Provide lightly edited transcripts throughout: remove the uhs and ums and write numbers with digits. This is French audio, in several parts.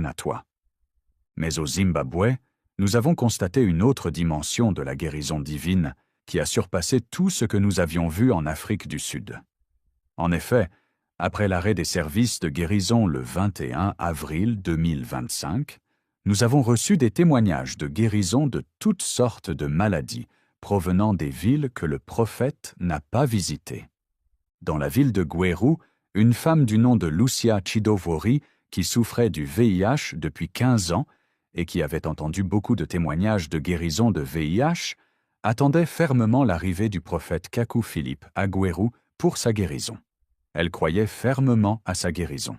à toi. Mais au Zimbabwe, nous avons constaté une autre dimension de la guérison divine qui a surpassé tout ce que nous avions vu en Afrique du Sud. En effet, après l'arrêt des services de guérison le 21 avril 2025, nous avons reçu des témoignages de guérison de toutes sortes de maladies provenant des villes que le prophète n'a pas visitées. Dans la ville de Gweru, une femme du nom de Lucia Chidovori, qui souffrait du VIH depuis 15 ans et qui avait entendu beaucoup de témoignages de guérison de VIH, attendait fermement l'arrivée du prophète Kaku Philippe à Gweru pour sa guérison. Elle croyait fermement à sa guérison.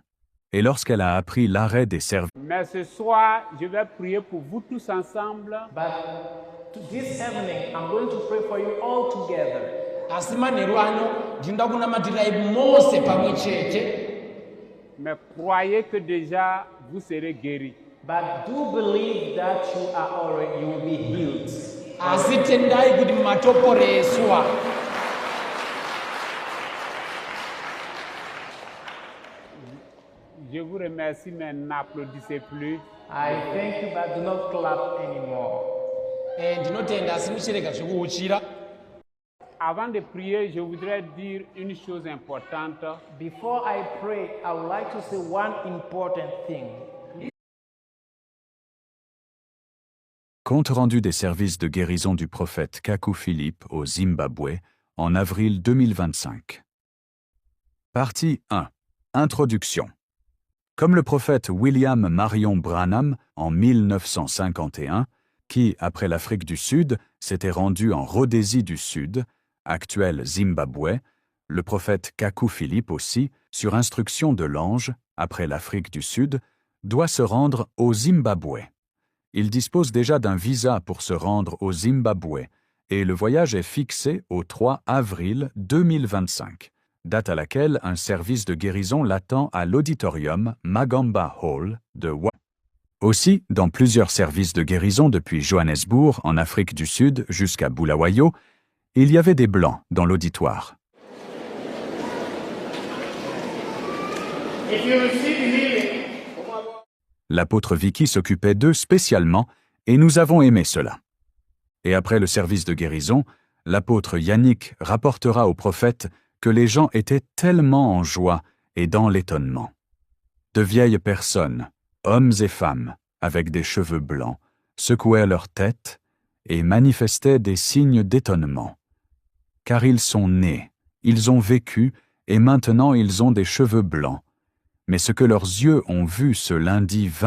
Et lorsqu'elle a appris l'arrêt des services... Mais ce soir, je vais prier pour vous tous ensemble. But this evening, I'm going to pray for you all together. Asi manheru ano ndinoda kunamatirai mose pamwe chete. Mais croyez que déjà vous serez guéris. But do believe that you will be healed. Asi tendai kuti matoporeswa. Je vous remercie, mais n'applaudissez plus. I thank you, but do not clap anymore. Ndinotenda asi muchirega zvekuuchira. Avant de prier, je voudrais dire une chose importante. Before I pray, I would like to say one important thing. Compte rendu des services de guérison du prophète Kaku Philippe au Zimbabwe en avril 2025. Partie 1. Introduction. Comme le prophète William Marion Branham en 1951, qui, après l'Afrique du Sud, s'était rendu en Rhodésie du Sud, actuel Zimbabwe, le prophète Kaku Philippe aussi, sur instruction de l'ange, après l'Afrique du Sud, doit se rendre au Zimbabwe. Il dispose déjà d'un visa pour se rendre au Zimbabwe et le voyage est fixé au 3 avril 2025, date à laquelle un service de guérison l'attend à l'auditorium Magamba Hall de Wa. Aussi, dans plusieurs services de guérison depuis Johannesburg, en Afrique du Sud, jusqu'à Bulawayo, il y avait des Blancs dans l'auditoire. L'apôtre Vicky s'occupait d'eux spécialement et nous avons aimé cela. Et après le service de guérison, l'apôtre Yannick rapportera au prophète que les gens étaient tellement en joie et dans l'étonnement. De vieilles personnes, hommes et femmes, avec des cheveux blancs, secouaient leur tête et manifestaient des signes d'étonnement. Car ils sont nés, ils ont vécu et maintenant ils ont des cheveux blancs. Mais ce que leurs yeux ont vu ce lundi 20